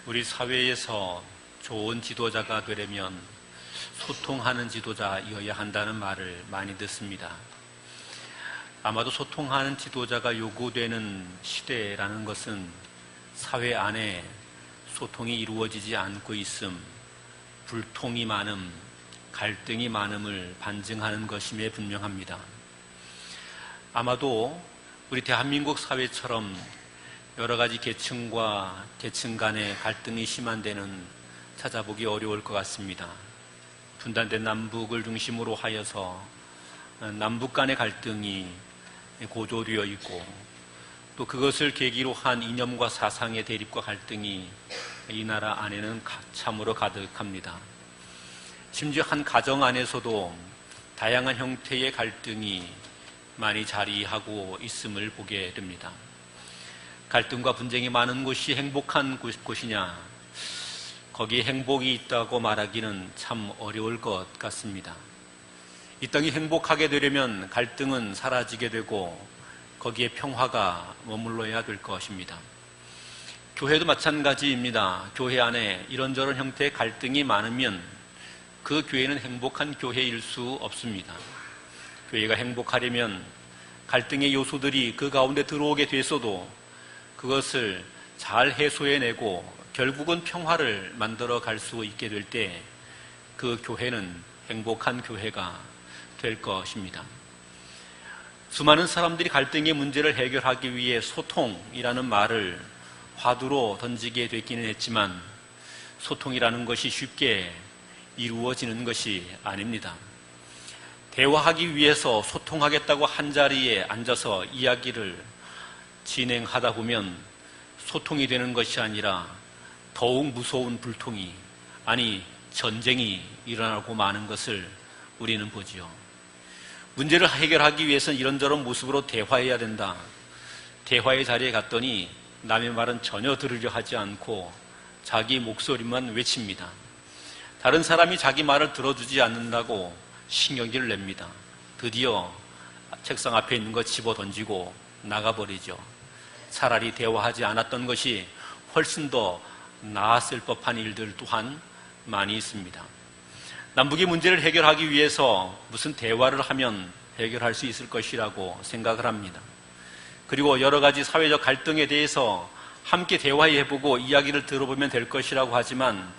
우리 사회에서 좋은 지도자가 되려면 소통하는 지도자여야 한다는 말을 많이 듣습니다. 아마도 소통하는 지도자가 요구되는 시대라는 것은 사회 안에 소통이 이루어지지 않고 있음, 불통이 많음, 갈등이 많음을 반증하는 것임에 분명합니다. 아마도 우리 대한민국 사회처럼 여러 가지 계층과 계층 간의 갈등이 심한 데는 찾아보기 어려울 것 같습니다. 분단된 남북을 중심으로 하여서 남북 간의 갈등이 고조되어 있고, 또 그것을 계기로 한 이념과 사상의 대립과 갈등이 이 나라 안에는 참으로 가득합니다. 심지어 한 가정 안에서도 다양한 형태의 갈등이 많이 자리하고 있음을 보게 됩니다. 갈등과 분쟁이 많은 곳이 행복한 곳이냐? 거기에 행복이 있다고 말하기는 참 어려울 것 같습니다. 이 땅이 행복하게 되려면 갈등은 사라지게 되고 거기에 평화가 머물러야 될 것입니다. 교회도 마찬가지입니다. 교회 안에 이런저런 형태의 갈등이 많으면 그 교회는 행복한 교회일 수 없습니다. 교회가 행복하려면 갈등의 요소들이 그 가운데 들어오게 됐어도 그것을 잘 해소해내고 결국은 평화를 만들어 갈 수 있게 될 때 그 교회는 행복한 교회가 될 것입니다. 수많은 사람들이 갈등의 문제를 해결하기 위해 소통이라는 말을 화두로 던지게 됐기는 했지만 소통이라는 것이 쉽게 이루어지는 것이 아닙니다. 대화하기 위해서 소통하겠다고 한자리에 앉아서 이야기를 진행하다 보면 소통이 되는 것이 아니라 더욱 무서운 불통이, 아니 전쟁이 일어나고 마는 것을 우리는 보지요. 문제를 해결하기 위해서는 이런저런 모습으로 대화해야 된다. 대화의 자리에 갔더니 남의 말은 전혀 들으려 하지 않고 자기 목소리만 외칩니다. 다른 사람이 자기 말을 들어주지 않는다고 신경질을 냅니다. 드디어 책상 앞에 있는 거 집어 던지고 나가버리죠. 차라리 대화하지 않았던 것이 훨씬 더 나았을 법한 일들 또한 많이 있습니다. 남북의 문제를 해결하기 위해서 무슨 대화를 하면 해결할 수 있을 것이라고 생각을 합니다. 그리고 여러 가지 사회적 갈등에 대해서 함께 대화해보고 이야기를 들어보면 될 것이라고 하지만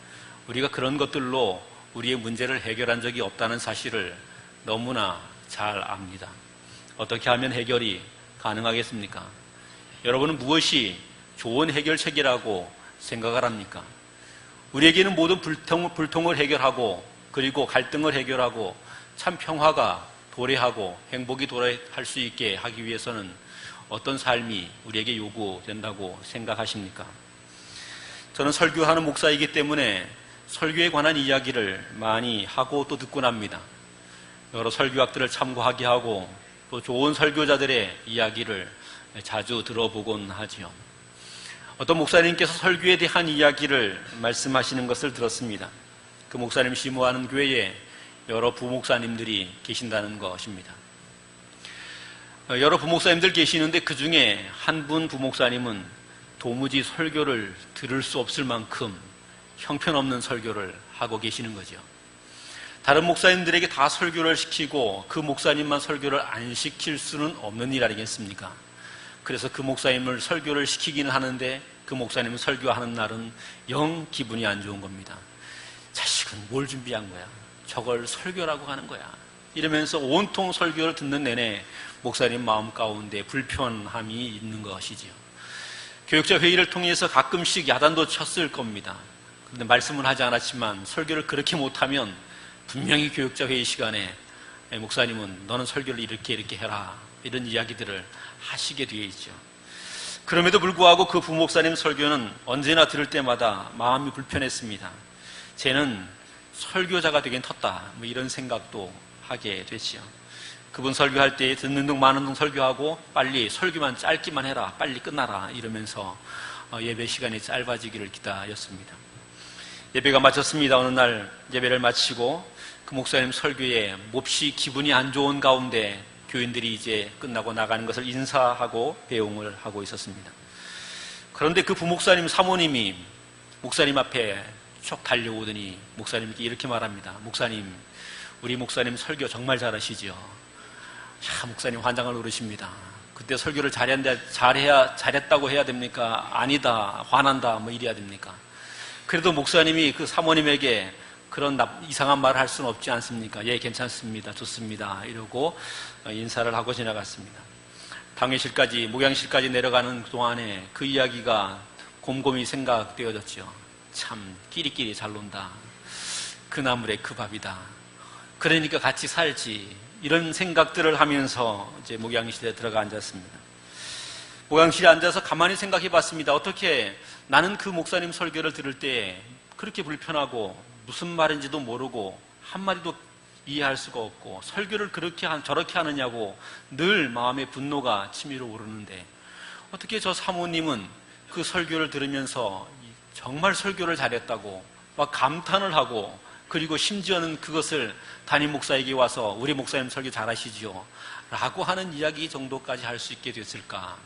우리가 그런 것들로 우리의 문제를 해결한 적이 없다는 사실을 너무나 잘 압니다. 어떻게 하면 해결이 가능하겠습니까? 여러분은 무엇이 좋은 해결책이라고 생각을 합니까? 우리에게는 모든 불통을 해결하고 그리고 갈등을 해결하고 참 평화가 도래하고 행복이 도래할 수 있게 하기 위해서는 어떤 삶이 우리에게 요구된다고 생각하십니까? 저는 설교하는 목사이기 때문에 설교에 관한 이야기를 많이 하고 또 듣곤 합니다. 여러 설교학들을 참고하게 하고 또 좋은 설교자들의 이야기를 자주 들어보곤 하지요. 어떤 목사님께서 설교에 대한 이야기를 말씀하시는 것을 들었습니다. 그 목사님 심호하는 교회에 여러 부목사님들이 계신다는 것입니다. 여러 부목사님들 계시는데 그 중에 한 분 부목사님은 도무지 설교를 들을 수 없을 만큼 형편없는 설교를 하고 계시는 거죠. 다른 목사님들에게 다 설교를 시키고 그 목사님만 설교를 안 시킬 수는 없는 일 아니겠습니까? 그래서 그 목사님을 설교를 시키기는 하는데 그 목사님은 설교하는 날은 영 기분이 안 좋은 겁니다. 자식은 뭘 준비한 거야? 저걸 설교라고 하는 거야. 이러면서 온통 설교를 듣는 내내 목사님 마음 가운데 불편함이 있는 것이지요. 교육자 회의를 통해서 가끔씩 야단도 쳤을 겁니다. 그런데 말씀은 하지 않았지만 설교를 그렇게 못하면 분명히 교육자 회의 시간에 목사님은 너는 설교를 이렇게 해라, 이런 이야기들을 하시게 되어 있죠. 그럼에도 불구하고 그 부목사님 설교는 언제나 들을 때마다 마음이 불편했습니다. 쟤는 설교자가 되긴 텄다, 이런 생각도 하게 됐지요. 그분 설교할 때 듣는 둥 마는 둥 설교하고 빨리 설교만 짧기만 해라, 빨리 끝나라 이러면서 예배 시간이 짧아지기를 기다렸습니다. 예배가 마쳤습니다. 어느 날 예배를 마치고 그 목사님 설교에 몹시 기분이 안 좋은 가운데 교인들이 이제 끝나고 나가는 것을 인사하고 배웅을 하고 있었습니다. 그런데 그 부목사님 사모님이 목사님 앞에 쭉 달려오더니 목사님께 이렇게 말합니다. 목사님, 우리 목사님 설교 정말 잘하시죠? 야, 목사님 환장을 오르십니다. 그때 설교를 잘했다고 해야 됩니까? 아니다, 화난다, 뭐 이래야 됩니까? 그래도 목사님이 그 사모님에게 그런 이상한 말을 할 수는 없지 않습니까? 예, 괜찮습니다. 좋습니다. 이러고 인사를 하고 지나갔습니다. 당회실까지, 목양실까지 내려가는 동안에 그 이야기가 곰곰이 생각되어졌죠. 참, 끼리끼리 잘 논다. 그 나물에 그 밥이다. 그러니까 같이 살지. 이런 생각들을 하면서 이제 목양실에 들어가 앉았습니다. 목양실에 앉아서 가만히 생각해 봤습니다. 어떻게 나는 그 목사님 설교를 들을 때 그렇게 불편하고 무슨 말인지도 모르고 한마디도 이해할 수가 없고 설교를 저렇게 하느냐고 늘 마음에 분노가 치밀어 오르는데 어떻게 저 사모님은 그 설교를 들으면서 정말 설교를 잘했다고 막 감탄을 하고 그리고 심지어는 그것을 담임 목사에게 와서 우리 목사님 설교 잘하시지요 라고 하는 이야기 정도까지 할 수 있게 됐을까?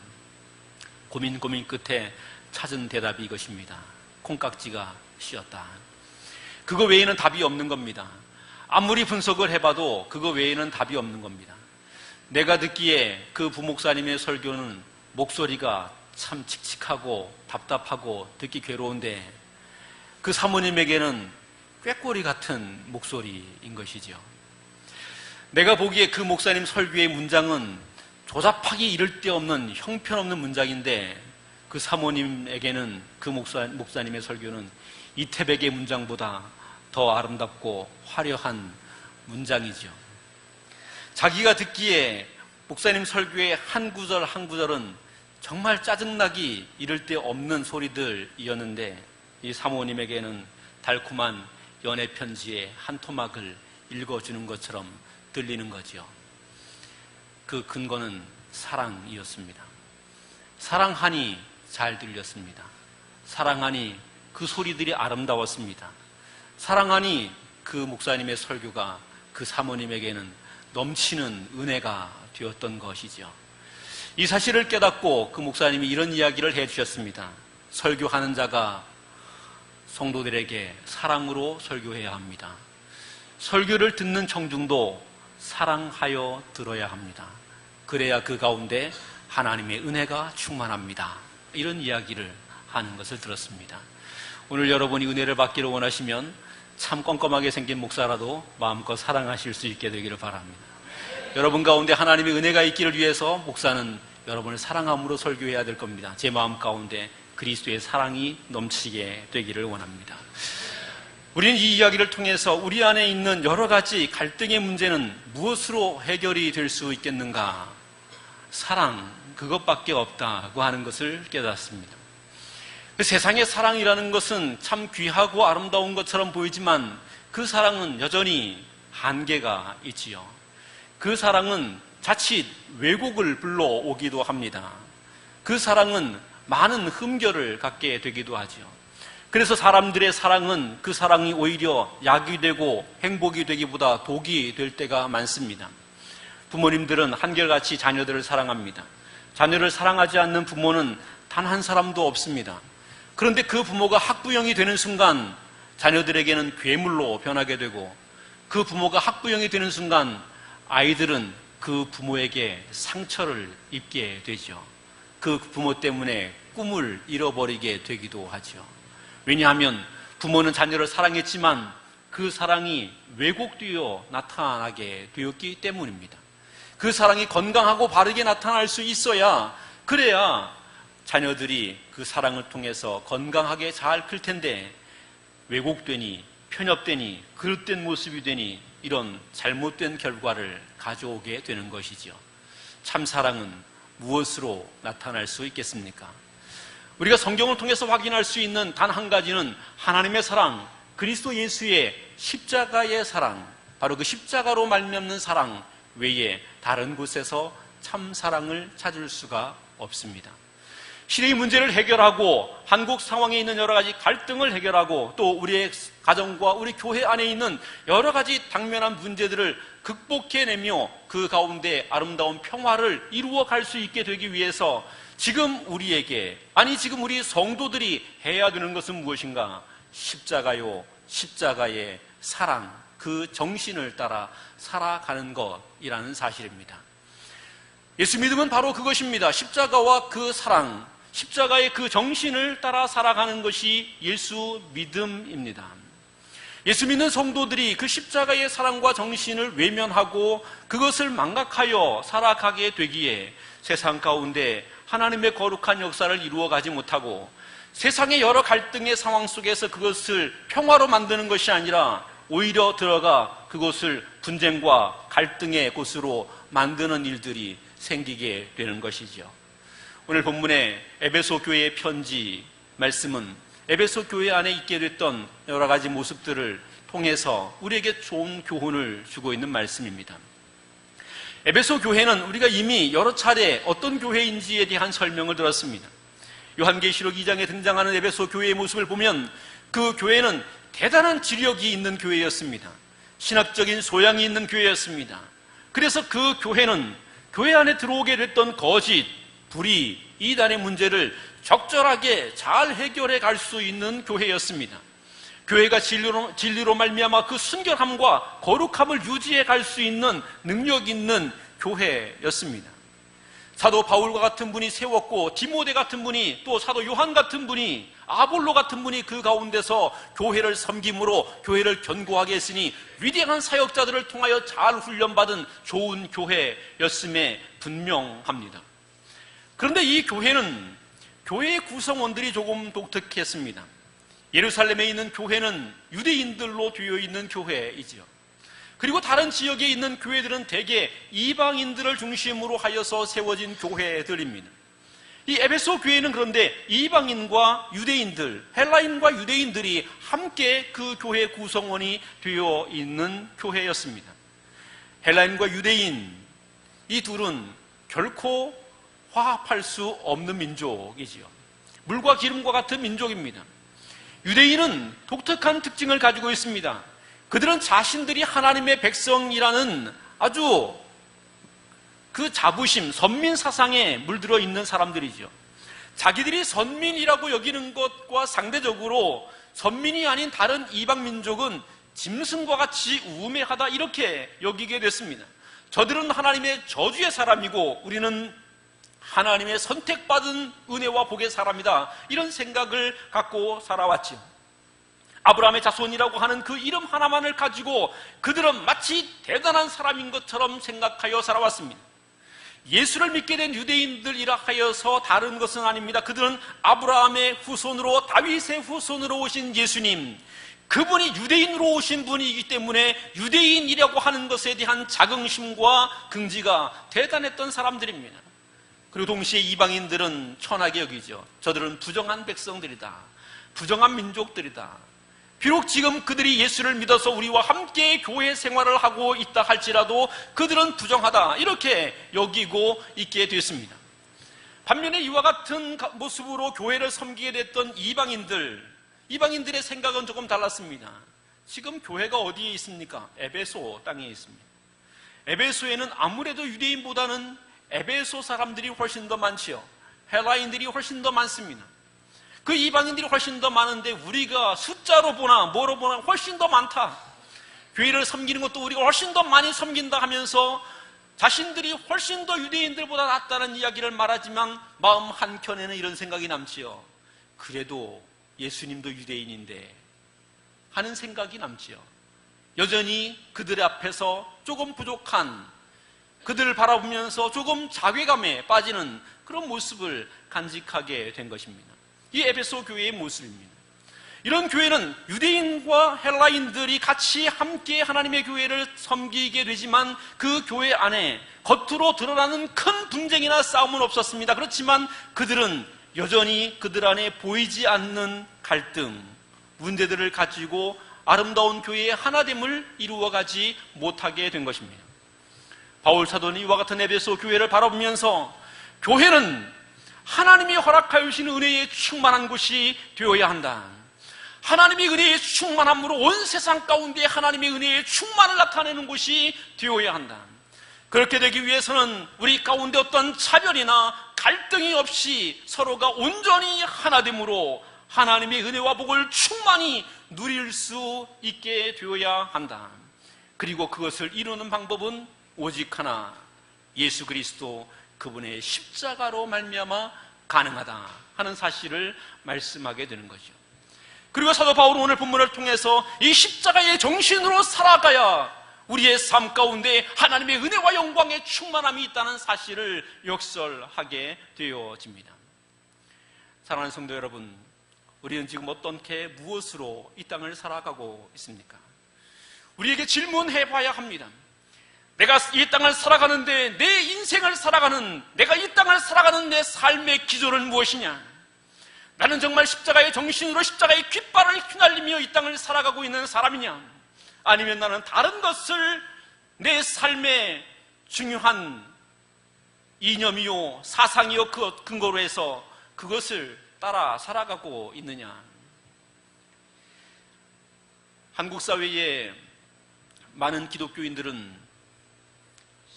고민 끝에 찾은 대답이 이것입니다. 콩깍지가 씌었다. 그거 외에는 답이 없는 겁니다. 아무리 분석을 해봐도 그거 외에는 답이 없는 겁니다. 내가 듣기에 그 부목사님의 설교는 목소리가 참 칙칙하고 답답하고 듣기 괴로운데 그 사모님에게는 꾀꼬리 같은 목소리인 것이죠. 내가 보기에 그 목사님 설교의 문장은 조잡하기 이를 데 없는 형편없는 문장인데 그 사모님에게는 그 목사님의 설교는 이태백의 문장보다 더 아름답고 화려한 문장이죠. 자기가 듣기에 목사님 설교의 한 구절 한 구절은 정말 짜증나기 이를 데 없는 소리들이었는데 이 사모님에게는 달콤한 연애 편지의 한 토막을 읽어주는 것처럼 들리는 거죠. 그 근거는 사랑이었습니다. 사랑하니 잘 들렸습니다. 사랑하니 그 소리들이 아름다웠습니다. 사랑하니 그 목사님의 설교가 그 사모님에게는 넘치는 은혜가 되었던 것이죠. 이 사실을 깨닫고 그 목사님이 이런 이야기를 해주셨습니다. 설교하는 자가 성도들에게 사랑으로 설교해야 합니다. 설교를 듣는 청중도 사랑하여 들어야 합니다. 그래야 그 가운데 하나님의 은혜가 충만합니다. 이런 이야기를 하는 것을 들었습니다. 오늘 여러분이 은혜를 받기를 원하시면 참 껌껌하게 생긴 목사라도 마음껏 사랑하실 수 있게 되기를 바랍니다. 여러분 가운데 하나님의 은혜가 있기를 위해서 목사는 여러분을 사랑함으로 설교해야 될 겁니다. 제 마음 가운데 그리스도의 사랑이 넘치게 되기를 원합니다. 우리는 이 이야기를 통해서 우리 안에 있는 여러 가지 갈등의 문제는 무엇으로 해결이 될 수 있겠는가? 사랑, 그것밖에 없다고 하는 것을 깨닫습니다. 세상의 사랑이라는 것은 참 귀하고 아름다운 것처럼 보이지만 그 사랑은 여전히 한계가 있지요. 그 사랑은 자칫 왜곡을 불러오기도 합니다. 그 사랑은 많은 흠결을 갖게 되기도 하죠. 그래서 사람들의 사랑은 그 사랑이 오히려 약이 되고 행복이 되기보다 독이 될 때가 많습니다. 부모님들은 한결같이 자녀들을 사랑합니다. 자녀를 사랑하지 않는 부모는 단 한 사람도 없습니다. 그런데 그 부모가 학부형이 되는 순간 자녀들에게는 괴물로 변하게 되고 그 부모가 학부형이 되는 순간 아이들은 그 부모에게 상처를 입게 되죠. 그 부모 때문에 꿈을 잃어버리게 되기도 하죠. 왜냐하면 부모는 자녀를 사랑했지만 그 사랑이 왜곡되어 나타나게 되었기 때문입니다. 그 사랑이 건강하고 바르게 나타날 수 있어야 그래야 자녀들이 그 사랑을 통해서 건강하게 잘 클 텐데 왜곡되니 편협되니 그릇된 모습이 되니 이런 잘못된 결과를 가져오게 되는 것이죠. 참 사랑은 무엇으로 나타날 수 있겠습니까? 우리가 성경을 통해서 확인할 수 있는 단 한 가지는 하나님의 사랑, 그리스도 예수의 십자가의 사랑, 바로 그 십자가로 말미암는 사랑 외에 다른 곳에서 참 사랑을 찾을 수가 없습니다. 시대의 문제를 해결하고 한국 상황에 있는 여러 가지 갈등을 해결하고 또 우리의 가정과 우리 교회 안에 있는 여러 가지 당면한 문제들을 극복해내며 그 가운데 아름다운 평화를 이루어 갈 수 있게 되기 위해서 지금 우리에게, 지금 우리 성도들이 해야 되는 것은 무엇인가? 십자가요, 십자가의 사랑, 그 정신을 따라 살아가는 것이라는 사실입니다. 예수 믿음은 바로 그것입니다. 십자가와 그 사랑, 십자가의 그 정신을 따라 살아가는 것이 예수 믿음입니다. 예수 믿는 성도들이 그 십자가의 사랑과 정신을 외면하고 그것을 망각하여 살아가게 되기에 세상 가운데 하나님의 거룩한 역사를 이루어가지 못하고 세상의 여러 갈등의 상황 속에서 그것을 평화로 만드는 것이 아니라 오히려 들어가 그것을 분쟁과 갈등의 곳으로 만드는 일들이 생기게 되는 것이죠. 오늘 본문의 에베소 교회의 편지 말씀은 에베소 교회 안에 있게 됐던 여러 가지 모습들을 통해서 우리에게 좋은 교훈을 주고 있는 말씀입니다. 에베소 교회는 우리가 이미 여러 차례 어떤 교회인지에 대한 설명을 들었습니다. 요한계시록 2장에 등장하는 에베소 교회의 모습을 보면 그 교회는 대단한 지력이 있는 교회였습니다. 신학적인 소양이 있는 교회였습니다. 그래서 그 교회는 교회 안에 들어오게 됐던 거짓, 불의, 이단의 문제를 적절하게 잘 해결해 갈 수 있는 교회였습니다. 교회가 진리로 말미암아 그 순결함과 거룩함을 유지해 갈 수 있는 능력 있는 교회였습니다. 사도 바울과 같은 분이 세웠고 디모데 같은 분이, 또 사도 요한 같은 분이, 아볼로 같은 분이 그 가운데서 교회를 섬김으로 교회를 견고하게 했으니 위대한 사역자들을 통하여 잘 훈련받은 좋은 교회였음에 분명합니다. 그런데 이 교회는 교회의 구성원들이 조금 독특했습니다. 예루살렘에 있는 교회는 유대인들로 되어 있는 교회이지요. 그리고 다른 지역에 있는 교회들은 대개 이방인들을 중심으로 하여서 세워진 교회들입니다. 이 에베소 교회는 그런데 이방인과 유대인들, 헬라인과 유대인들이 함께 그 교회 구성원이 되어 있는 교회였습니다. 헬라인과 유대인, 이 둘은 결코 화합할 수 없는 민족이지요. 물과 기름과 같은 민족입니다. 유대인은 독특한 특징을 가지고 있습니다. 그들은 자신들이 하나님의 백성이라는 아주 그 자부심, 선민 사상에 물들어 있는 사람들이죠. 자기들이 선민이라고 여기는 것과 상대적으로 선민이 아닌 다른 이방 민족은 짐승과 같이 우매하다, 이렇게 여기게 됐습니다. 저들은 하나님의 저주의 사람이고 우리는 하나님의 선택받은 은혜와 복의 사람이다, 이런 생각을 갖고 살아왔지요. 아브라함의 자손이라고 하는 그 이름 하나만을 가지고 그들은 마치 대단한 사람인 것처럼 생각하여 살아왔습니다. 예수를 믿게 된 유대인들이라 하여서 다른 것은 아닙니다. 그들은 아브라함의 후손으로, 다윗의 후손으로 오신 예수님, 그분이 유대인으로 오신 분이기 때문에 유대인이라고 하는 것에 대한 자긍심과 긍지가 대단했던 사람들입니다. 그리고 동시에 이방인들은 천하게 여기죠. 저들은 부정한 백성들이다, 부정한 민족들이다. 비록 지금 그들이 예수를 믿어서 우리와 함께 교회 생활을 하고 있다 할지라도 그들은 부정하다, 이렇게 여기고 있게 됐습니다. 반면에 이와 같은 모습으로 교회를 섬기게 됐던 이방인들의 생각은 조금 달랐습니다. 지금 교회가 어디에 있습니까? 에베소 땅에 있습니다. 에베소에는 아무래도 유대인보다는 에베소 사람들이 훨씬 더 많지요. 헬라인들이 훨씬 더 많습니다. 그 이방인들이 훨씬 더 많은데 우리가 숫자로 보나 뭐로 보나 훨씬 더 많다. 교회를 섬기는 것도 우리가 훨씬 더 많이 섬긴다 하면서 자신들이 훨씬 더 유대인들보다 낫다는 이야기를 말하지만 마음 한켠에는 이런 생각이 남지요. 그래도 예수님도 유대인인데 하는 생각이 남지요. 여전히 그들의 앞에서 조금 부족한, 그들을 바라보면서 조금 자괴감에 빠지는 그런 모습을 간직하게 된 것입니다. 이 에베소 교회의 모습입니다. 이런 교회는 유대인과 헬라인들이 같이 함께 하나님의 교회를 섬기게 되지만 그 교회 안에 겉으로 드러나는 큰 분쟁이나 싸움은 없었습니다. 그렇지만 그들은 여전히 그들 안에 보이지 않는 갈등, 문제들을 가지고 아름다운 교회의 하나됨을 이루어가지 못하게 된 것입니다. 바울 사도는 이와 같은 에베소 교회를 바라보면서 교회는 하나님이 허락하여 주신 은혜에 충만한 곳이 되어야 한다. 하나님의 은혜의 충만함으로 온 세상 가운데 하나님의 은혜의 충만을 나타내는 곳이 되어야 한다. 그렇게 되기 위해서는 우리 가운데 어떤 차별이나 갈등이 없이 서로가 온전히 하나됨으로 하나님의 은혜와 복을 충만히 누릴 수 있게 되어야 한다. 그리고 그것을 이루는 방법은 오직 하나, 예수 그리스도 그분의 십자가로 말미암아 가능하다 하는 사실을 말씀하게 되는 거죠. 그리고 사도 바울은 오늘 본문을 통해서 이 십자가의 정신으로 살아가야 우리의 삶 가운데 하나님의 은혜와 영광의 충만함이 있다는 사실을 역설하게 되어집니다. 사랑하는 성도 여러분, 우리는 지금 어떻게 무엇으로 이 땅을 살아가고 있습니까? 우리에게 질문해 봐야 합니다. 내가 이 땅을 살아가는데, 내 인생을 살아가는, 내가 이 땅을 살아가는 내 삶의 기조는 무엇이냐? 나는 정말 십자가의 정신으로 십자가의 깃발을 휘날리며 이 땅을 살아가고 있는 사람이냐? 아니면 나는 다른 것을 내 삶의 중요한 이념이요, 사상이요, 그 근거로 해서 그것을 따라 살아가고 있느냐? 한국 사회에 많은 기독교인들은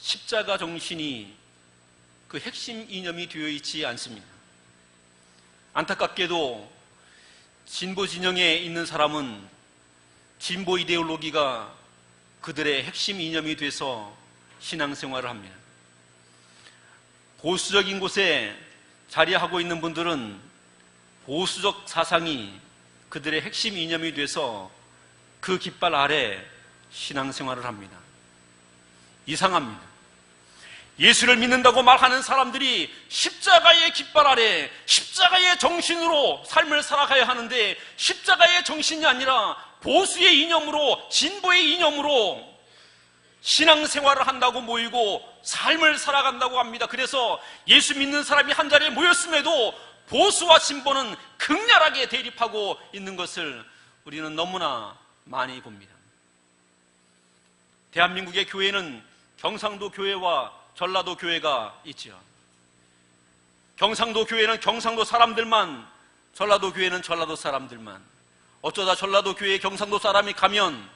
십자가 정신이 그 핵심 이념이 되어 있지 않습니다. 안타깝게도 진보 진영에 있는 사람은 진보 이데올로기가 그들의 핵심 이념이 돼서 신앙생활을 합니다. 보수적인 곳에 자리하고 있는 분들은 보수적 사상이 그들의 핵심 이념이 돼서 그 깃발 아래 신앙생활을 합니다. 이상합니다. 예수를 믿는다고 말하는 사람들이 십자가의 깃발 아래 십자가의 정신으로 삶을 살아가야 하는데, 십자가의 정신이 아니라 보수의 이념으로, 진보의 이념으로 신앙생활을 한다고 모이고 삶을 살아간다고 합니다. 그래서 예수 믿는 사람이 한 자리에 모였음에도 보수와 진보는 극렬하게 대립하고 있는 것을 우리는 너무나 많이 봅니다. 대한민국의 교회는 경상도 교회와 전라도 교회가 있지요. 경상도 교회는 경상도 사람들만, 전라도 교회는 전라도 사람들만. 어쩌다 전라도 교회에 경상도 사람이 가면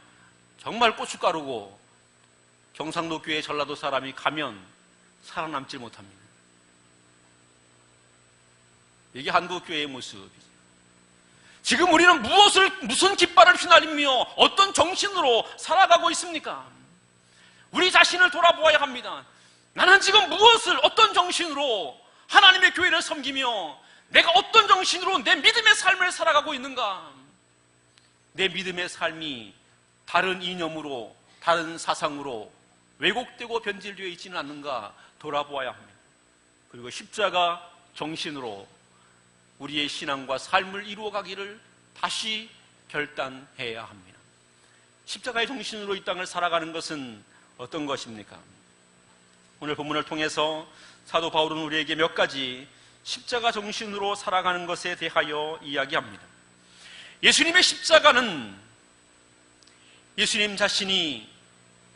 정말 고춧가루고, 경상도 교회에 전라도 사람이 가면 살아남지 못합니다. 이게 한국 교회의 모습이죠. 지금 우리는 무슨 깃발을 휘날리며 어떤 정신으로 살아가고 있습니까? 우리 자신을 돌아보아야 합니다. 나는 지금 무엇을, 어떤 정신으로 하나님의 교회를 섬기며 내가 어떤 정신으로 내 믿음의 삶을 살아가고 있는가? 내 믿음의 삶이 다른 이념으로, 다른 사상으로 왜곡되고 변질되어 있지는 않는가 돌아보아야 합니다. 그리고 십자가 정신으로 우리의 신앙과 삶을 이루어가기를 다시 결단해야 합니다. 십자가의 정신으로 이 땅을 살아가는 것은 어떤 것입니까? 오늘 본문을 통해서 사도 바울은 우리에게 몇 가지 십자가 정신으로 살아가는 것에 대하여 이야기합니다. 예수님의 십자가는 예수님 자신이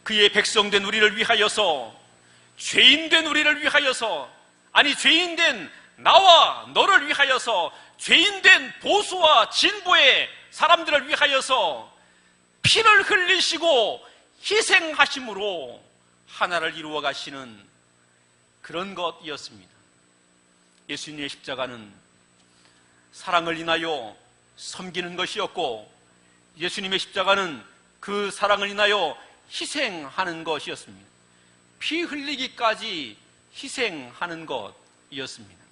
그의 백성된 우리를 위하여서, 죄인된 우리를 위하여서, 아니 죄인된 나와 너를 위하여서, 죄인된 보수와 진보의 사람들을 위하여서 피를 흘리시고 희생하심으로 하나를 이루어 가시는 그런 것이었습니다. 예수님의 십자가는 사랑을 인하여 섬기는 것이었고, 예수님의 십자가는 그 사랑을 인하여 희생하는 것이었습니다. 피 흘리기까지 희생하는 것이었습니다.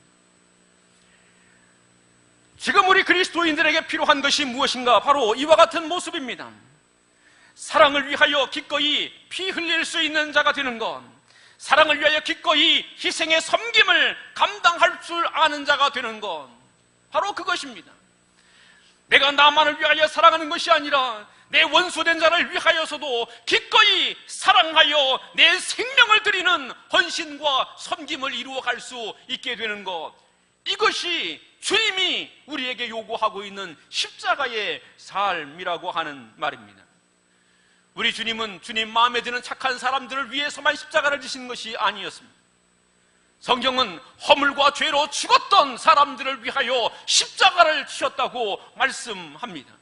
지금 우리 그리스도인들에게 필요한 것이 무엇인가? 바로 이와 같은 모습입니다. 사랑을 위하여 기꺼이 피 흘릴 수 있는 자가 되는 것, 사랑을 위하여 기꺼이 희생의 섬김을 감당할 줄 아는 자가 되는 것, 바로 그것입니다. 내가 나만을 위하여 사랑하는 것이 아니라 내 원수된 자를 위하여서도 기꺼이 사랑하여 내 생명을 드리는 헌신과 섬김을 이루어갈 수 있게 되는 것, 이것이 주님이 우리에게 요구하고 있는 십자가의 삶이라고 하는 말입니다. 우리 주님은 주님 마음에 드는 착한 사람들을 위해서만 십자가를 지신 것이 아니었습니다. 성경은 허물과 죄로 죽었던 사람들을 위하여 십자가를 지셨다고 말씀합니다.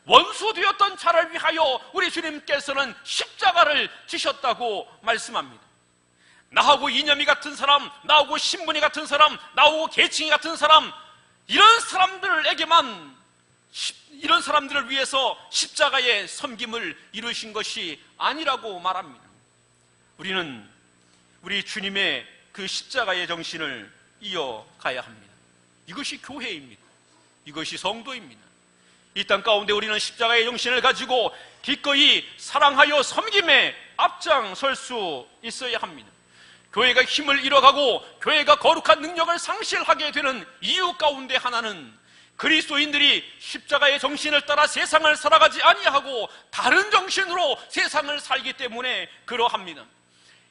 원수 되었던 자를 위하여 우리 주님께서는 십자가를 지셨다고 말씀합니다. 나하고 이념이 같은 사람, 나하고 신분이 같은 사람, 나하고 계층이 같은 사람, 이런 사람들을 위해서 십자가의 섬김을 이루신 것이 아니라고 말합니다. 우리는 우리 주님의 그 십자가의 정신을 이어가야 합니다. 이것이 교회입니다. 이것이 성도입니다. 이 땅 가운데 우리는 십자가의 정신을 가지고 기꺼이 사랑하여 섬김에 앞장설 수 있어야 합니다. 교회가 힘을 잃어가고 교회가 거룩한 능력을 상실하게 되는 이유 가운데 하나는 그리스도인들이 십자가의 정신을 따라 세상을 살아가지 아니하고 다른 정신으로 세상을 살기 때문에 그러합니다.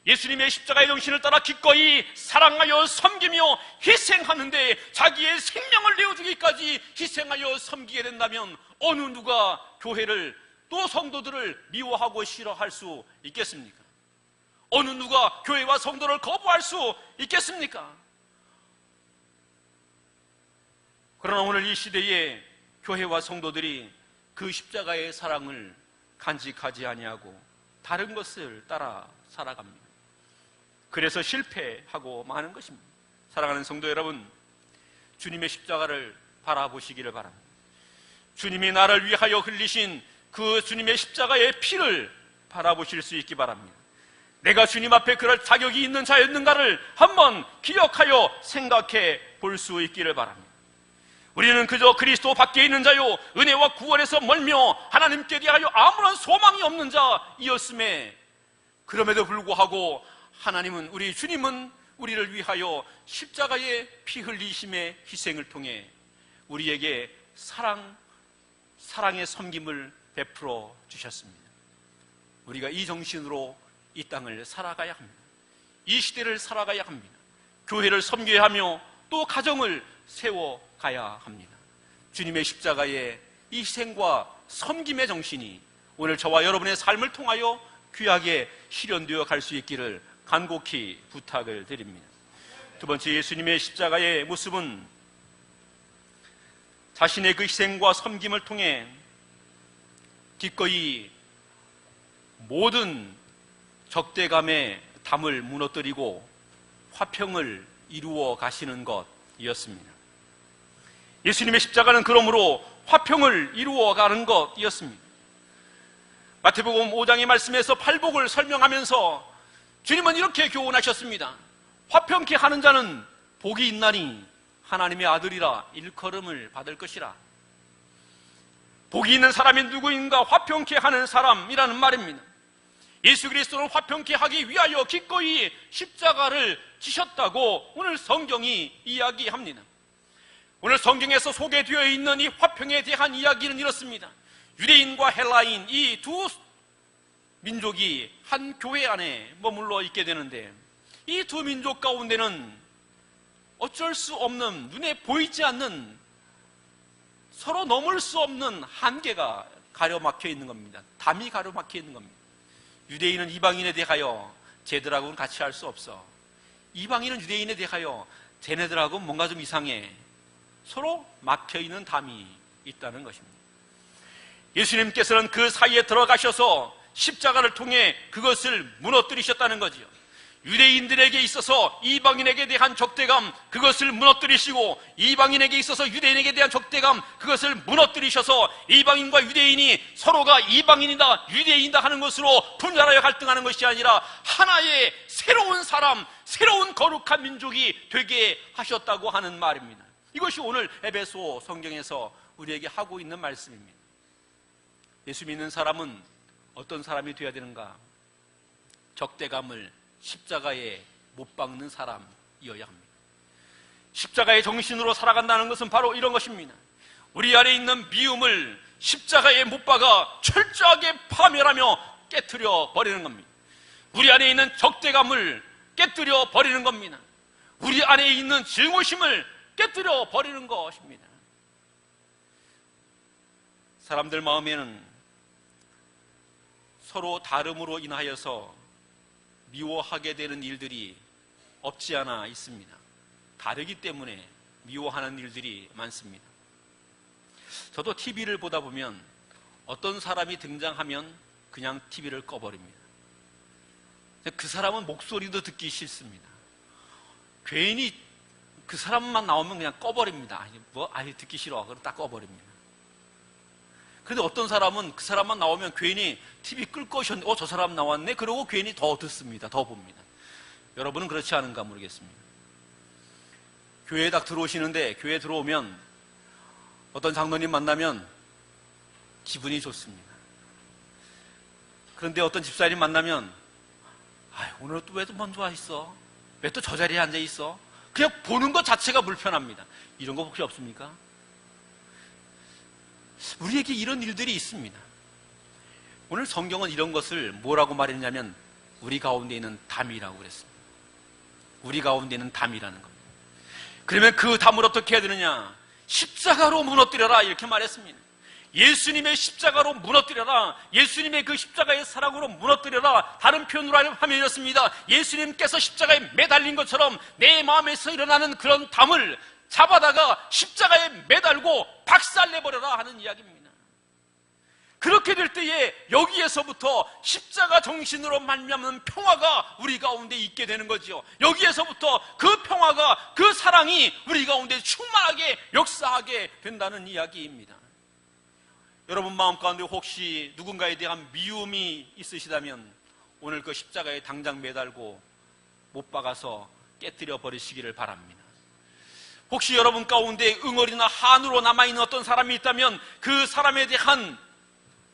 예수님의 십자가의 정신을 따라 기꺼이 사랑하여 섬기며 희생하는데 자기의 생명을 내어주기까지 희생하여 섬기게 된다면 어느 누가 교회를 또 성도들을 미워하고 싫어할 수 있겠습니까? 어느 누가 교회와 성도를 거부할 수 있겠습니까? 그러나 오늘 이 시대에 교회와 성도들이 그 십자가의 사랑을 간직하지 아니하고 다른 것을 따라 살아갑니다. 그래서 실패하고 마는 것입니다. 사랑하는 성도 여러분, 주님의 십자가를 바라보시기를 바랍니다. 주님이 나를 위하여 흘리신 그 주님의 십자가의 피를 바라보실 수 있기 바랍니다. 내가 주님 앞에 그럴 자격이 있는 자였는가를 한번 기억하여 생각해 볼 수 있기를 바랍니다. 우리는 그저 그리스도 밖에 있는 자요 은혜와 구원에서 멀며 하나님께 대하여 아무런 소망이 없는 자이었음에 그럼에도 불구하고 하나님은, 우리 주님은 우리를 위하여 십자가의 피 흘리심의 희생을 통해 우리에게 사랑의 섬김을 베풀어 주셨습니다. 우리가 이 정신으로 이 땅을 살아가야 합니다. 이 시대를 살아가야 합니다. 교회를 섬겨야 하며 또 가정을 세워가야 합니다. 주님의 십자가의 이 희생과 섬김의 정신이 오늘 저와 여러분의 삶을 통하여 귀하게 실현되어 갈 수 있기를 간곡히 부탁을 드립니다. 두 번째, 예수님의 십자가의 모습은 자신의 그 희생과 섬김을 통해 기꺼이 모든 적대감의 담을 무너뜨리고 화평을 이루어 가시는 것이었습니다. 예수님의 십자가는 그러므로 화평을 이루어 가는 것이었습니다. 마태복음 5장의 말씀에서 팔복을 설명하면서 주님은 이렇게 교훈하셨습니다. 화평케 하는 자는 복이 있나니 하나님의 아들이라 일컬음을 받을 것이라. 복이 있는 사람이 누구인가? 화평케 하는 사람이라는 말입니다. 예수 그리스도는 화평케 하기 위하여 기꺼이 십자가를 지셨다고 오늘 성경이 이야기합니다. 오늘 성경에서 소개되어 있는 이 화평에 대한 이야기는 이렇습니다. 유대인과 헬라인 이 두 민족이 한 교회 안에 머물러 있게 되는데 이 두 민족 가운데는 어쩔 수 없는, 눈에 보이지 않는, 서로 넘을 수 없는 한계가 가로막혀 있는 겁니다. 담이 가로막혀 있는 겁니다. 유대인은 이방인에 대하여 쟤들하고는 같이 할 수 없어. 이방인은 유대인에 대하여 쟤네들하고는 뭔가 좀 이상해. 서로 막혀있는 담이 있다는 것입니다. 예수님께서는 그 사이에 들어가셔서 십자가를 통해 그것을 무너뜨리셨다는 거지요. 유대인들에게 있어서 이방인에게 대한 적대감, 그것을 무너뜨리시고 이방인에게 있어서 유대인에게 대한 적대감, 그것을 무너뜨리셔서 이방인과 유대인이 서로가 이방인이다 유대인이다 하는 것으로 분열하여 갈등하는 것이 아니라 하나의 새로운 사람, 새로운 거룩한 민족이 되게 하셨다고 하는 말입니다. 이것이 오늘 에베소 성경에서 우리에게 하고 있는 말씀입니다. 예수 믿는 사람은 어떤 사람이 되어야 되는가? 적대감을 십자가에 못 박는 사람이어야 합니다. 십자가의 정신으로 살아간다는 것은 바로 이런 것입니다. 우리 안에 있는 미움을 십자가에 못 박아 철저하게 파멸하며 깨트려 버리는 겁니다. 우리 안에 있는 적대감을 깨뜨려 버리는 겁니다. 우리 안에 있는 증오심을 깨뜨려 버리는 것입니다. 사람들 마음에는 서로 다름으로 인하여서 미워하게 되는 일들이 없지 않아 있습니다. 다르기 때문에 미워하는 일들이 많습니다. 저도 TV를 보다 보면 어떤 사람이 등장하면 그냥 TV를 꺼버립니다. 그 사람은 목소리도 듣기 싫습니다. 괜히 그 사람만 나오면 그냥 꺼버립니다. 듣기 싫어. 그럼 딱 꺼버립니다. 그런데 어떤 사람은 그 사람만 나오면 괜히 TV 끌 것이었는데, 저 사람 나왔네? 그러고 괜히 더 듣습니다. 더 봅니다. 여러분은 그렇지 않은가 모르겠습니다. 교회에 딱 들어오시는데, 교회에 들어오면 어떤 장로님 만나면 기분이 좋습니다. 그런데 어떤 집사님 만나면, 오늘 또 왜 먼저 와 있어? 왜 또 저 자리에 앉아 있어? 그냥 보는 것 자체가 불편합니다. 이런 거 혹시 없습니까? 우리에게 이런 일들이 있습니다. 오늘 성경은 이런 것을 뭐라고 말했냐면 우리 가운데 있는 담이라고 그랬습니다. 우리 가운데 있는 담이라는 겁니다. 그러면 그 담을 어떻게 해야 되느냐? 십자가로 무너뜨려라 이렇게 말했습니다. 예수님의 십자가로 무너뜨려라. 예수님의 그 십자가의 사랑으로 무너뜨려라. 다른 표현으로 하면 이렇습니다. 예수님께서 십자가에 매달린 것처럼 내 마음에서 일어나는 그런 담을 잡아다가 십자가에 매달고 박살내버려라 하는 이야기입니다. 그렇게 될 때에 여기에서부터 십자가 정신으로 말미암는 평화가 우리 가운데 있게 되는 거지요. 여기에서부터 그 평화가, 그 사랑이 우리 가운데 충만하게 역사하게 된다는 이야기입니다. 여러분 마음 가운데 혹시 누군가에 대한 미움이 있으시다면 오늘 그 십자가에 당장 매달고 못 박아서 깨뜨려 버리시기를 바랍니다. 혹시 여러분 가운데 응어리나 한으로 남아있는 어떤 사람이 있다면 그 사람에 대한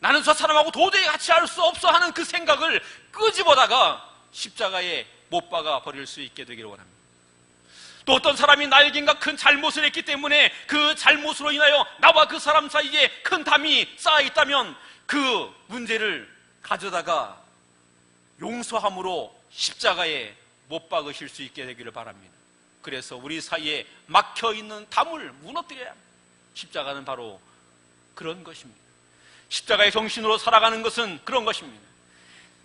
나는 저 사람하고 도저히 같이 할 수 없어 하는 그 생각을 끄집어다가 십자가에 못 박아 버릴 수 있게 되기를 원합니다. 또 어떤 사람이 나에겐가 큰 잘못을 했기 때문에 그 잘못으로 인하여 나와 그 사람 사이에 큰 담이 쌓여있다면 그 문제를 가져다가 용서함으로 십자가에 못 박으실 수 있게 되기를 바랍니다. 그래서 우리 사이에 막혀있는 담을 무너뜨려야 합니다. 십자가는 바로 그런 것입니다. 십자가의 정신으로 살아가는 것은 그런 것입니다.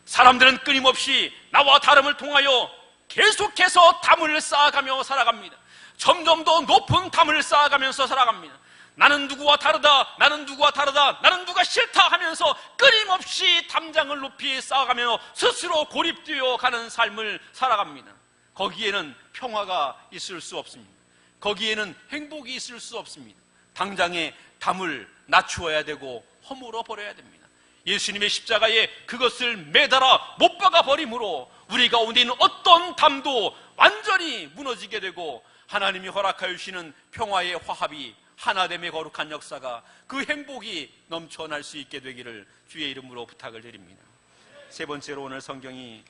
사람들은 끊임없이 나와 다름을 통하여 계속해서 담을 쌓아가며 살아갑니다. 점점 더 높은 담을 쌓아가면서 살아갑니다. 나는 누구와 다르다, 나는 누구와 다르다, 나는 누가 싫다 하면서 끊임없이 담장을 높이 쌓아가며 스스로 고립되어 가는 삶을 살아갑니다. 거기에는 평화가 있을 수 없습니다. 거기에는 행복이 있을 수 없습니다. 당장에 담을 낮추어야 되고 허물어 버려야 됩니다. 예수님의 십자가에 그것을 매달아 못 박아 버림으로 우리 가운데 있는 어떤 담도 완전히 무너지게 되고 하나님이 허락하여 주시는 평화의 화합이 하나됨의 거룩한 역사가 그 행복이 넘쳐날 수 있게 되기를 주의 이름으로 부탁을 드립니다. 세 번째로 오늘 성경이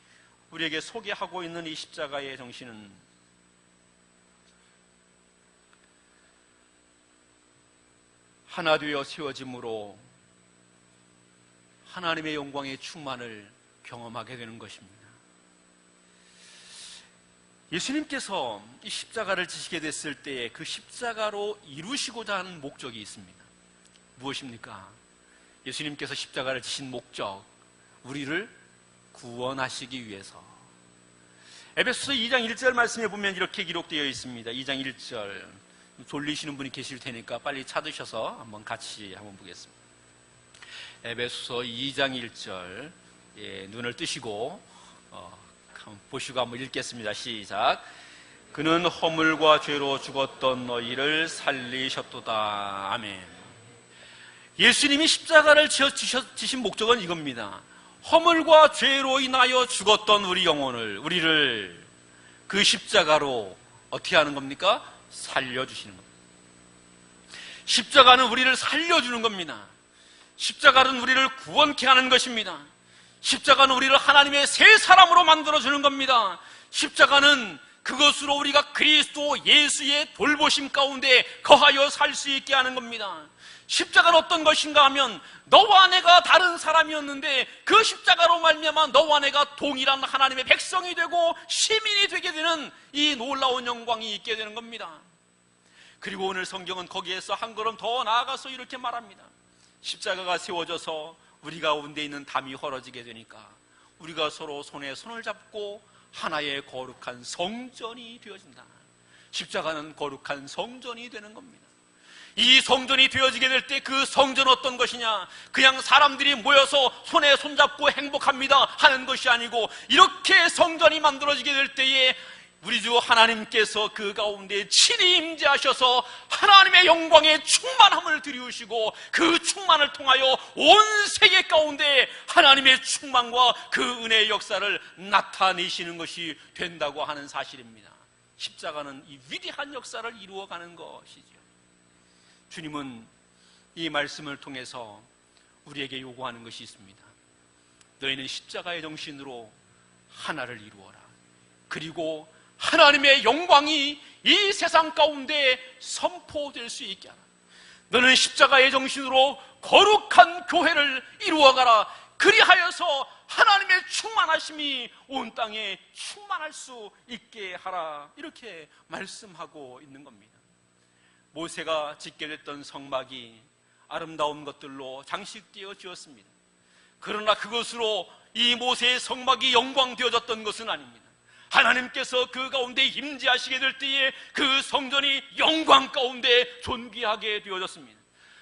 우리에게 소개하고 있는 이 십자가의 정신은 하나 되어 세워짐으로 하나님의 영광의 충만을 경험하게 되는 것입니다. 예수님께서 이 십자가를 지시게 됐을 때에 그 십자가로 이루시고자 하는 목적이 있습니다. 무엇입니까? 예수님께서 십자가를 지신 목적, 우리를 구원하시기 위해서. 에베소서 2장 1절 말씀에 보면 이렇게 기록되어 있습니다. 2장 1절. 졸리시는 분이 계실 테니까 빨리 찾으셔서 한번 같이 한번 보겠습니다. 에베소서 2장 1절. 눈을 뜨시고 한번 보시고 한번 읽겠습니다. 시작. 그는 허물과 죄로 죽었던 너희를 살리셨도다. 아멘. 예수님이 십자가를 지신 목적은 이겁니다. 허물과 죄로 인하여 죽었던 우리 영혼을, 우리를 그 십자가로 어떻게 하는 겁니까? 살려주시는 겁니다. 십자가는 우리를 살려주는 겁니다. 십자가는 우리를 구원케 하는 것입니다. 십자가는 우리를 하나님의 새 사람으로 만들어주는 겁니다. 십자가는 그것으로 우리가 그리스도 예수의 돌보심 가운데 거하여 살 수 있게 하는 겁니다. 십자가는 어떤 것인가 하면 너와 내가 다른 사람이었는데 그 십자가로 말미암아 너와 내가 동일한 하나님의 백성이 되고 시민이 되게 되는 이 놀라운 영광이 있게 되는 겁니다. 그리고 오늘 성경은 거기에서 한 걸음 더 나아가서 이렇게 말합니다. 십자가가 세워져서 우리 가운데 있는 담이 헐어지게 되니까 우리가 서로 손에 손을 잡고 하나의 거룩한 성전이 되어진다. 십자가는 거룩한 성전이 되는 겁니다. 이 성전이 되어지게 될 때 그 성전은 어떤 것이냐? 그냥 사람들이 모여서 손에 손잡고 행복합니다 하는 것이 아니고, 이렇게 성전이 만들어지게 될 때에 우리 주 하나님께서 그 가운데 친히 임재하셔서 하나님의 영광의 충만함을 드리우시고, 그 충만을 통하여 온 세계 가운데 하나님의 충만과 그 은혜의 역사를 나타내시는 것이 된다고 하는 사실입니다. 십자가는 이 위대한 역사를 이루어가는 것이죠. 주님은 이 말씀을 통해서 우리에게 요구하는 것이 있습니다. 너희는 십자가의 정신으로 하나를 이루어라. 그리고 하나님의 영광이 이 세상 가운데 선포될 수 있게 하라. 너는 십자가의 정신으로 거룩한 교회를 이루어가라. 그리하여서 하나님의 충만하심이 온 땅에 충만할 수 있게 하라. 이렇게 말씀하고 있는 겁니다. 모세가 짓게 됐던 성막이 아름다운 것들로 장식되어 지었습니다. 그러나 그것으로 이 모세의 성막이 영광되어졌던 것은 아닙니다. 하나님께서 그 가운데 임재하시게 될 때에 그 성전이 영광 가운데 존귀하게 되어졌습니다.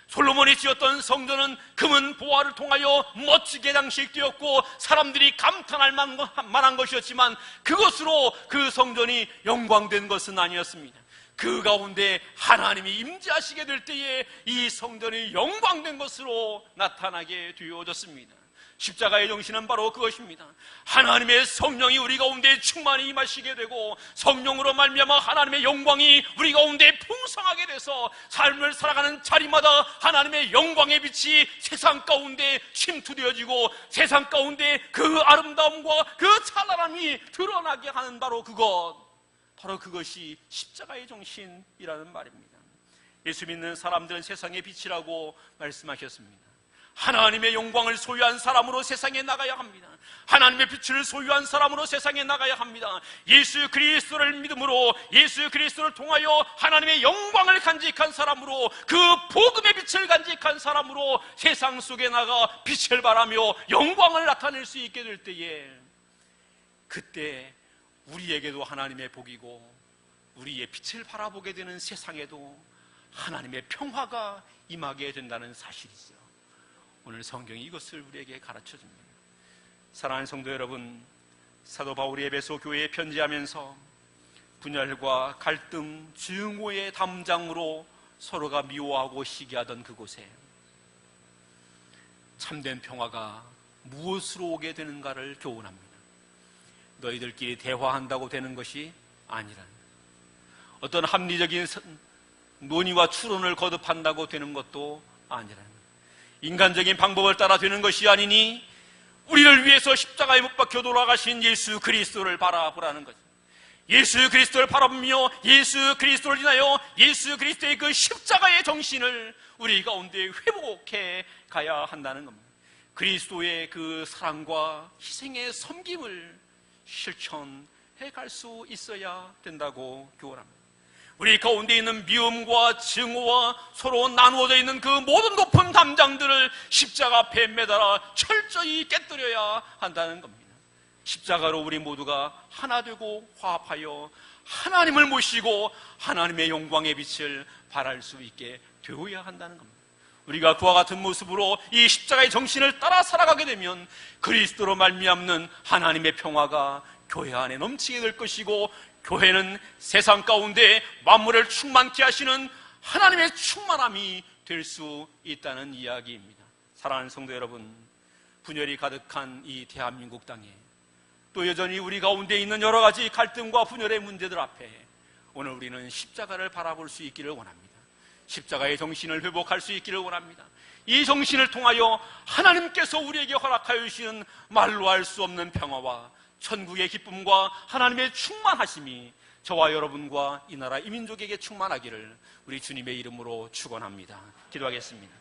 솔로몬이 지었던 성전은 금은 보화를 통하여 멋지게 장식되었고 사람들이 감탄할 만한 것이었지만, 그것으로 그 성전이 영광된 것은 아니었습니다. 그 가운데 하나님이 임재하시게 될 때에 이 성전이 영광된 것으로 나타나게 되어졌습니다. 십자가의 정신은 바로 그것입니다. 하나님의 성령이 우리 가운데 충만히 임하시게 되고, 성령으로 말미암아 하나님의 영광이 우리 가운데 풍성하게 돼서 삶을 살아가는 자리마다 하나님의 영광의 빛이 세상 가운데 침투되어지고, 세상 가운데 그 아름다움과 그 찬란함이 드러나게 하는 바로 그것이 십자가의 정신이라는 말입니다. 예수 믿는 사람들은 세상의 빛이라고 말씀하셨습니다. 하나님의 영광을 소유한 사람으로 세상에 나가야 합니다. 하나님의 빛을 소유한 사람으로 세상에 나가야 합니다. 예수 그리스도를 믿음으로, 예수 그리스도를 통하여 하나님의 영광을 간직한 사람으로, 그 복음의 빛을 간직한 사람으로 세상 속에 나가 빛을 발하며 영광을 나타낼 수 있게 될 때에, 그때 우리에게도 하나님의 복이고 우리의 빛을 바라보게 되는 세상에도 하나님의 평화가 임하게 된다는 사실이죠. 오늘 성경이 이것을 우리에게 가르쳐줍니다. 사랑하는 성도 여러분, 사도 바울이 에베소 교회에 편지하면서 분열과 갈등, 증오의 담장으로 서로가 미워하고 시기하던 그곳에 참된 평화가 무엇으로 오게 되는가를 교훈합니다. 너희들끼리 대화한다고 되는 것이 아니라, 어떤 합리적인 논의와 추론을 거듭한다고 되는 것도 아니라, 인간적인 방법을 따라 되는 것이 아니니 우리를 위해서 십자가에 못 박혀 돌아가신 예수 그리스도를 바라보라는 거죠. 예수 그리스도를 바라보며 예수 그리스도를 인하여 예수 그리스도의 그 십자가의 정신을 우리 가운데 회복해 가야 한다는 겁니다. 그리스도의 그 사랑과 희생의 섬김을 실천해 갈 수 있어야 된다고 교훈합니다. 우리 가운데 있는 미움과 증오와 서로 나누어져 있는 그 모든 높은 담장들을 십자가 앞에 매달아 철저히 깨뜨려야 한다는 겁니다. 십자가로 우리 모두가 하나 되고 화합하여 하나님을 모시고 하나님의 영광의 빛을 발할 수 있게 되어야 한다는 겁니다. 우리가 그와 같은 모습으로 이 십자가의 정신을 따라 살아가게 되면 그리스도로 말미암는 하나님의 평화가 교회 안에 넘치게 될 것이고, 교회는 세상 가운데 만물을 충만케 하시는 하나님의 충만함이 될 수 있다는 이야기입니다. 사랑하는 성도 여러분, 분열이 가득한 이 대한민국 땅에 또 여전히 우리 가운데 있는 여러 가지 갈등과 분열의 문제들 앞에 오늘 우리는 십자가를 바라볼 수 있기를 원합니다. 십자가의 정신을 회복할 수 있기를 원합니다. 이 정신을 통하여 하나님께서 우리에게 허락하여 주시는 말로 할 수 없는 평화와 천국의 기쁨과 하나님의 충만하심이 저와 여러분과 이 나라 이 민족에게 충만하기를 우리 주님의 이름으로 축원합니다. 기도하겠습니다.